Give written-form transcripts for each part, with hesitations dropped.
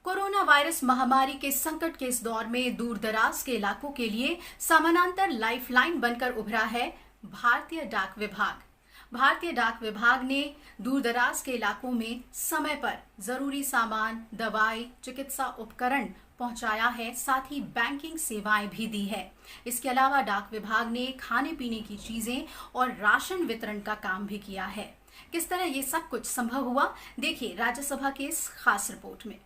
Corona virus महामारी के संकट के इस दौर में दूर दराज के इलाकों के लिए समानांतर लाइफलाइन बनकर उभरा है भारतीय डाक विभाग। भारतीय डाक विभाग ने दूर दराज के इलाकों में समय पर जरूरी सामान, दवाई, चिकित्सा उपकरण पहुंचाया है, साथ ही बैंकिंग सेवाएं भी दी है। इसके अलावा डाक विभाग ने खाने पीने की चीजें और राशन वितरण का काम भी किया है। किस तरह ये सब कुछ संभव हुआ, देखिए राज्यसभा की इस खास रिपोर्ट में।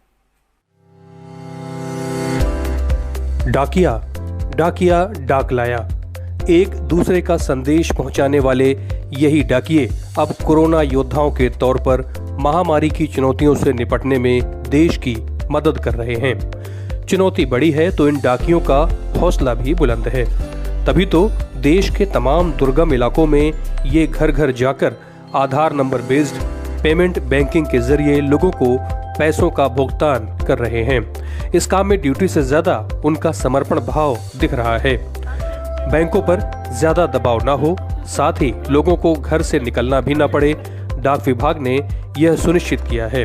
डाकिया डाक लाया, एक दूसरे का संदेश पहुंचाने वाले यही डाकिये अब कोरोना योद्धाओं के तौर पर महामारी की चुनौतियों से निपटने में देश की मदद कर रहे हैं। चुनौती बड़ी है तो इन डाकियों का हौसला भी बुलंद है। तभी तो देश के तमाम दुर्गम इलाकों में ये घर घर जाकर आधार नंबर बेस्ड पेमेंट बैंकिंग के जरिए लोगों को पैसों का भुगतान कर रहे हैं। इस काम में ड्यूटी से ज्यादा उनका समर्पण भाव दिख रहा है। बैंकों पर ज्यादा दबाव ना हो, साथ ही लोगों को घर से निकलना भी ना पड़े, डाक विभाग ने यह सुनिश्चित किया है।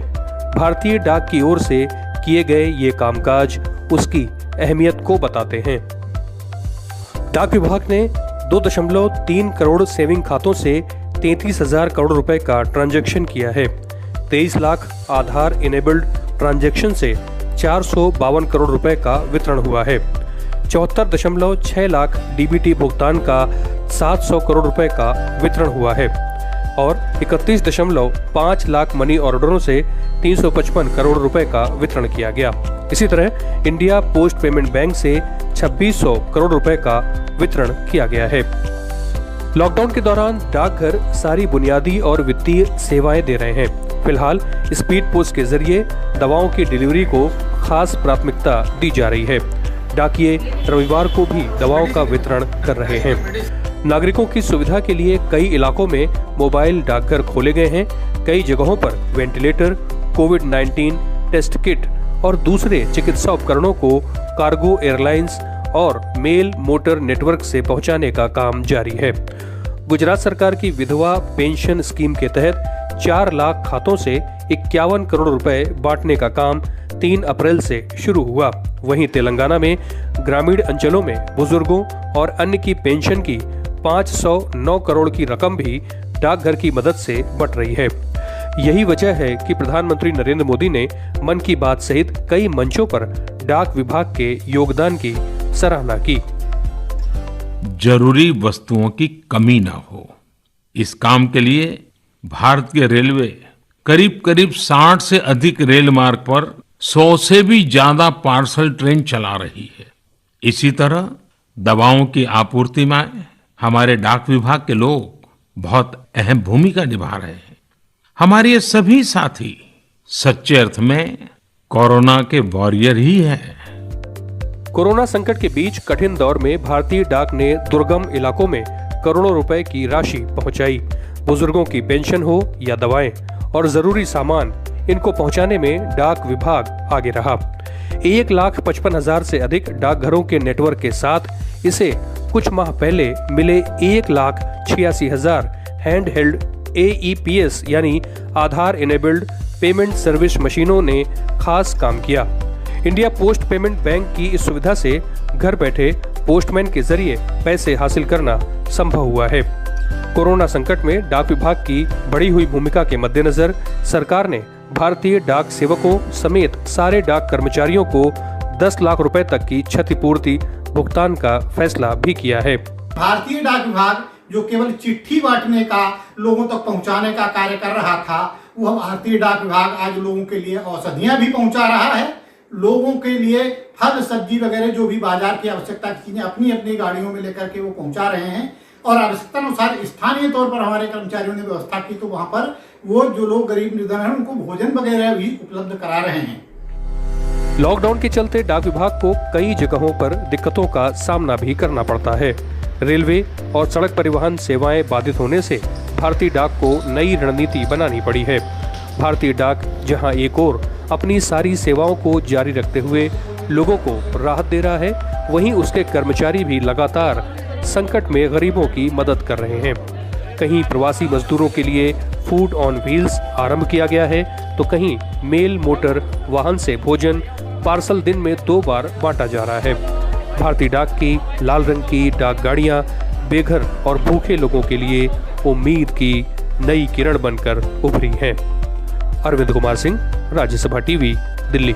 भारतीय डाक की ओर से किए गए ये कामकाज उसकी अहमियत को बताते हैं। डाक विभाग ने 2.3 करोड़ सेविंग खातों से 33,000 करोड़ रुपए का ट्रांजैक्शन किया है। 23 लाख आधार इनेबल्ड ट्रांजैक्शन से 452 करोड़ रुपए का वितरण हुआ है। 74.6 लाख डीबीटी भुगतान का 700 करोड़ रुपए का वितरण हुआ है और 31.5 लाख मनी ऑर्डरों से 355 करोड़ रुपए का वितरण किया गया। इसी तरह इंडिया पोस्ट पेमेंट बैंक से 2600 करोड़ रुपए का वितरण किया गया है। लॉकडाउन के दौरान डाकघर सारी बुनियादी और वित्तीय सेवाएं दे रहे हैं। फिलहाल स्पीड पोस्ट के जरिए दवाओं की डिलीवरी को खास प्राथमिकता दी जा रही है। डाकिये रविवार को भी दवाओं का वितरण कर रहे हैं। नागरिकों की सुविधा के लिए कई इलाकों में मोबाइल डाकघर खोले गए हैं। कई जगहों पर वेंटिलेटर, कोविड-19 टेस्ट किट और दूसरे चिकित्सा उपकरणों को कार्गो एयरलाइंस और मेल मोटर नेटवर्क से पहुंचाने का काम जारी है। गुजरात सरकार की विधवा पेंशन स्कीम के तहत 4 लाख खातों से 51 करोड़ रुपए बांटने का काम 3 अप्रैल से शुरू हुआ। वहीं तेलंगाना में ग्रामीण अंचलों में बुजुर्गों और अन्य की पेंशन की 509 करोड़ की रकम भी डाकघर की मदद से बंट रही है। यही वजह है कि प्रधानमंत्री नरेंद्र मोदी ने मन की बात सहित कई मंचों पर डाक विभाग के योगदान की सराहना की। जरूरी वस्तुओं की कमी न हो, इस काम के लिए भारतीय रेलवे करीब 60 से अधिक रेल मार्ग पर 100 से भी ज्यादा पार्सल ट्रेन चला रही है। इसी तरह दवाओं की आपूर्ति में हमारे डाक विभाग के लोग बहुत अहम भूमिका निभा रहे हैं। हमारे ये सभी साथी सच्चे अर्थ में कोरोना के वॉरियर ही हैं। कोरोना संकट के बीच कठिन दौर में भारतीय डाक ने दुर्गम इलाकों में करोड़ों रुपए की राशि पहुंचाई। बुजुर्गों की पेंशन हो या दवाएं और जरूरी सामान, इनको पहुंचाने में डाक विभाग आगे रहा। 1,55,000 से अधिक डाकघरों के नेटवर्क के साथ इसे कुछ माह पहले मिले 1,86,000 हैंड हेल्ड AEPS यानी आधार इनेबल्ड पेमेंट सर्विस मशीनों ने खास काम किया। इंडिया पोस्ट पेमेंट बैंक की इस सुविधा से घर बैठे पोस्टमैन के जरिए पैसे हासिल करना संभव हुआ है। कोरोना संकट में डाक विभाग की बढ़ी हुई भूमिका के मद्देनजर सरकार ने भारतीय डाक सेवकों समेत सारे डाक कर्मचारियों को 10 लाख रुपए तक की क्षतिपूर्ति भुगतान का फैसला भी किया है। भारतीय डाक विभाग जो केवल चिट्ठी बांटने का, लोगों तक पहुंचाने का कार्य कर रहा था, वह भारतीय डाक विभाग आज लोगों के लिए औषधियां भी पहुंचा रहा है। लोगों के लिए फल सब्जी वगैरह जो भी बाजार की आवश्यकता की चीजें अपनी अपनी गाड़ियों में लेकर के वो पहुंचा रहे हैं और आवश्यकता अनुसार स्थानीय तौर पर हमारे कर्मचारियों ने व्यवस्था की तो वहां पर वो जो लोग गरीब निर्धन हैं उनको भोजन वगैरह भी उपलब्ध करा रहे हैं। लॉकडाउन के चलते डाक विभाग को कई जगहों पर दिक्कतों का सामना भी करना पड़ता है। रेलवे और सड़क परिवहन सेवाएं बाधित होने से भारतीय डाक को नई रणनीति बनानी पड़ी है। भारतीय डाक जहां एक ओर अपनी सारी सेवाओं को जारी रखते हुए लोगों को राहत दे रहा है, वहीं उसके कर्मचारी भी लगातार संकट में गरीबों की मदद कर रहे हैं। कहीं प्रवासी मजदूरों के लिए फूड ऑन व्हील्स आरंभ किया गया है, तो कहीं मेल मोटर वाहन से भोजन पार्सल दिन में 2 बार बांटा जा रहा है। भारतीय डाक की लाल रंग की डाक गाड़ियां बेघर और भूखे लोगों के लिए उम्मीद की नई किरण बनकर उभरी हैं। अरविंद कुमार सिंह, राज्यसभा टीवी, दिल्ली।